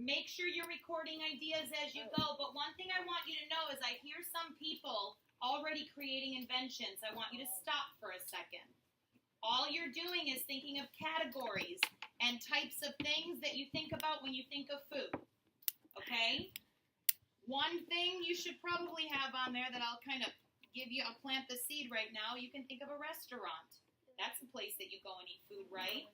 Make sure you're recording ideas as you go. But one thing I want you to know is I hear some people already creating inventions. I want you to stop for a second. All you're doing is thinking of categories and types of things that you think about when you think of food. Okay? One thing you should probably have on there that I'll kind of give you, I'll plant the seed right now. You can think of a restaurant. That's a place that you go and eat food, right?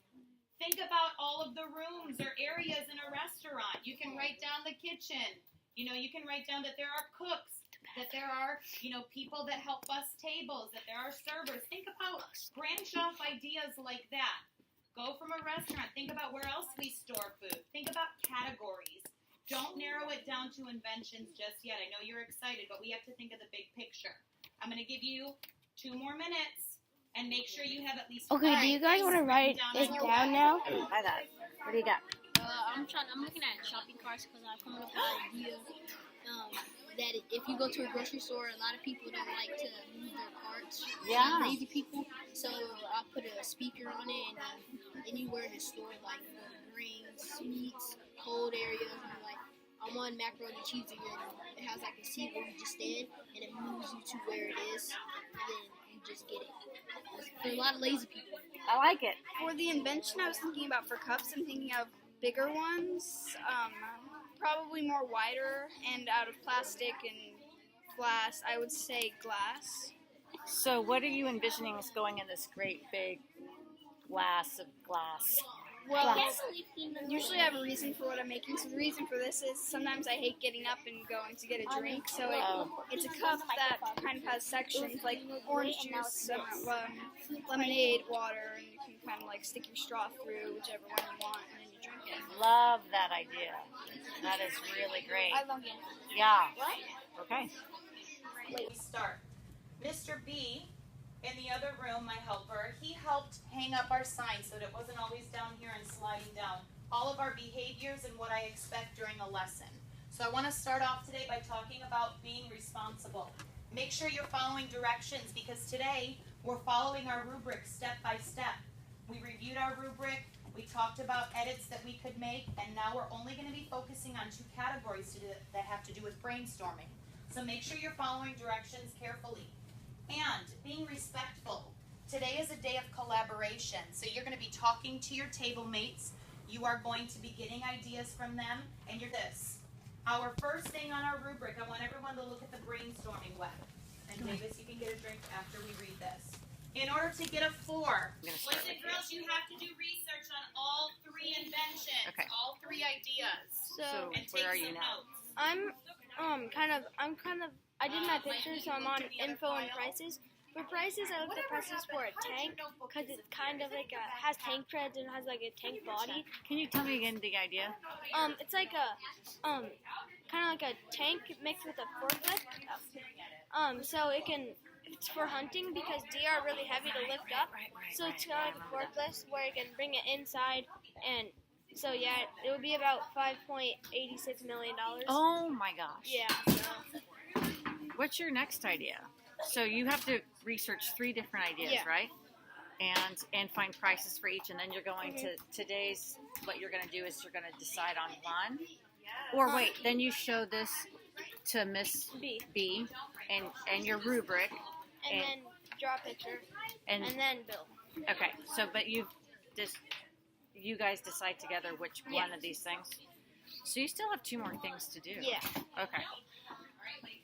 Think about all of the rooms or areas in a restaurant. You can write down the kitchen. You know, you can write down that there are cooks, that there are, people that help bus tables, that there are servers. Think about, branch off ideas like that. Go from a restaurant. Think about where else we store food. Think about categories. Don't narrow it down to inventions just yet. I know you're excited, but we have to think of the big picture. I'm going to give you 2 more minutes, and make sure you have at least. Okay, do you guys want to write it down now? Hi, that. What do you got? I'm looking at shopping carts because I'm coming up with an idea that if you go to a grocery store, a lot of people don't like to move their carts. Yeah. Lazy people. So I'll put a speaker on it, and anywhere in the store, like grains, meats, cold areas, and like I want macaroni and cheese again. It has like a seat where you just stand, and it moves you to where it is, and then you just get it. For a lot of lazy people. I like it. For the invention I was thinking about for cups, I'm thinking of bigger ones, probably more wider and out of plastic and glass. I would say glass. So what are you envisioning is going in this great big glass of glass? Well, usually I have a reason for what I'm making. So the reason for this is sometimes I hate getting up and going to get a drink. So it's a cup that kind of has sections like orange juice, lemonade, water, and you can kind of like stick your straw through whichever one you want, and then you drink it. Love that idea. That is really great. I love it. Yeah. Okay. We start. Mr. B, in the other room, my helper, he helped hang up our sign so that it wasn't always down here and sliding down. All of our behaviors and what I expect during a lesson. So I want to start off today by talking about being responsible. Make sure you're following directions because today we're following our rubric step by step. We reviewed our rubric, we talked about edits that we could make, and now we're only going to be focusing on 2 categories that have to do with brainstorming. So make sure you're following directions carefully. And being respectful. Today is a day of collaboration. So you're going to be talking to your table mates. You are going to be getting ideas from them. And you're this. Our first thing on our rubric, I want everyone to look at the brainstorming web. And Davis, you can get a drink after we read this. In order to get a 4, boys and girls, you have to do research on all 3 inventions. Okay. All 3 ideas. So And take where are you some now? notes. I did my picture, so I'm on info and prices. For prices, I looked at prices for a tank, because it's kind of like has tank treads and has like a tank body. Can you tell me again the idea? It's like a, kind of like a tank mixed with a forklift. So it's for hunting because deer are really heavy to lift up. So it's kind of like a forklift where you can bring it inside, and so yeah, it would be about $5.86 million. Oh my gosh. Yeah. So. What's your next idea? So you have to research 3 different ideas, Yeah. right? And find prices for each, and then you're going to today's. What you're going to do is you're going to decide on one. Or wait, then you show this to Miss B and your rubric, And then draw a picture, and then Bill. okay. So, but you guys decide together which one of these things. So you still have 2 more things to do. Yeah. Okay.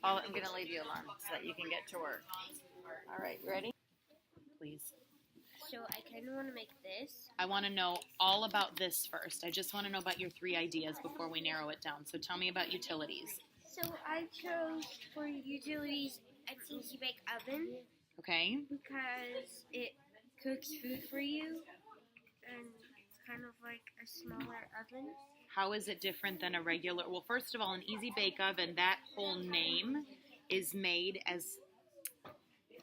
I'm going to leave you alone so that you can get to work. All right, you ready? Please. So I kind of want to make this. I want to know all about this first. I just want to know about your 3 ideas before we narrow it down. So tell me about utilities. So I chose for utilities an easy bake oven Okay. because it cooks food for you, and it's kind of like a smaller oven. How is it different than a regular? Well, first of all, an easy bake oven, that whole name is made as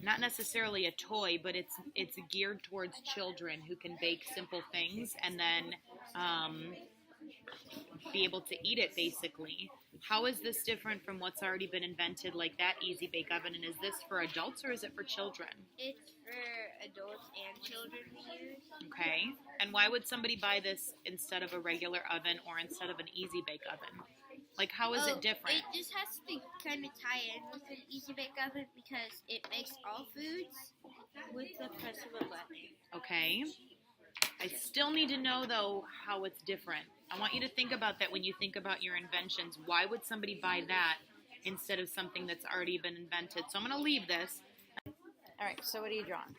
not necessarily a toy, but it's geared towards children who can bake simple things and then be able to eat it, basically. How is this different from what's already been invented, like that Easy Bake Oven? And is this for adults or is it for children? It's for adults and children to use. Okay. And why would somebody buy this instead of a regular oven or instead of an Easy Bake Oven? Like, how is it different? It just has to kind of tie in with an Easy Bake Oven because it makes all foods with the press of a button. Okay. I still need to know, though, how it's different. I want you to think about that when you think about your inventions. Why would somebody buy that instead of something that's already been invented? So I'm going to leave this. All right, so what are you drawing?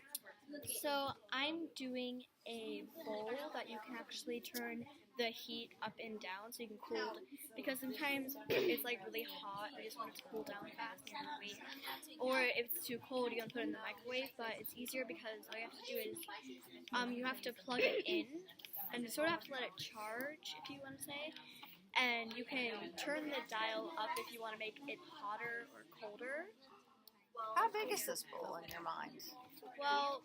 So I'm doing a bowl that you can actually turn the heat up and down so you can cool it. Because sometimes it's like really hot, you just want it to cool down fast and wait. Or if it's too cold, you can put it in the microwave, but it's easier because all you have to do is you have to plug it in and you sort of have to let it charge, if you want to say. And you can turn the dial up if you want to make it hotter or colder. How big is this bowl in your mind? Well,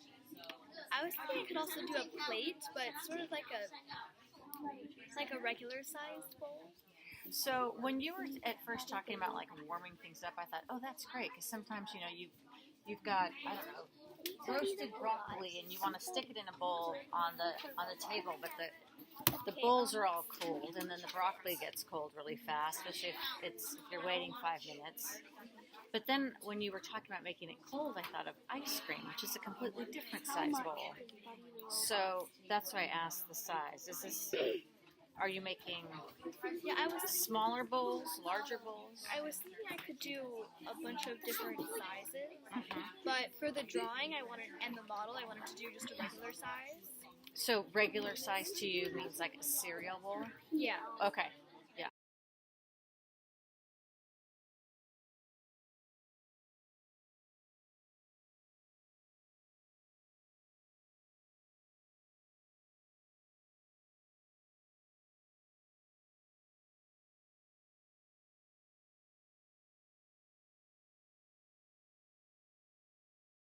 I was thinking you could also do a plate, but it's sort of like a regular sized bowl. So when you were at first talking about like warming things up, I thought, oh, that's great because sometimes you've got, I don't know, roasted broccoli and you want to stick it in a bowl on the table, but the bowls are all cold and then the broccoli gets cold really fast, especially if you're waiting 5 minutes. But then when you were talking about making it cold, I thought of ice cream, which is a completely different size bowl. So that's why I asked the size. Are you making smaller bowls, larger bowls? I was thinking I could do a bunch of different sizes, but for the drawing and the model, I wanted to do just a regular size. So regular size to you means like a cereal bowl? Yeah. Okay.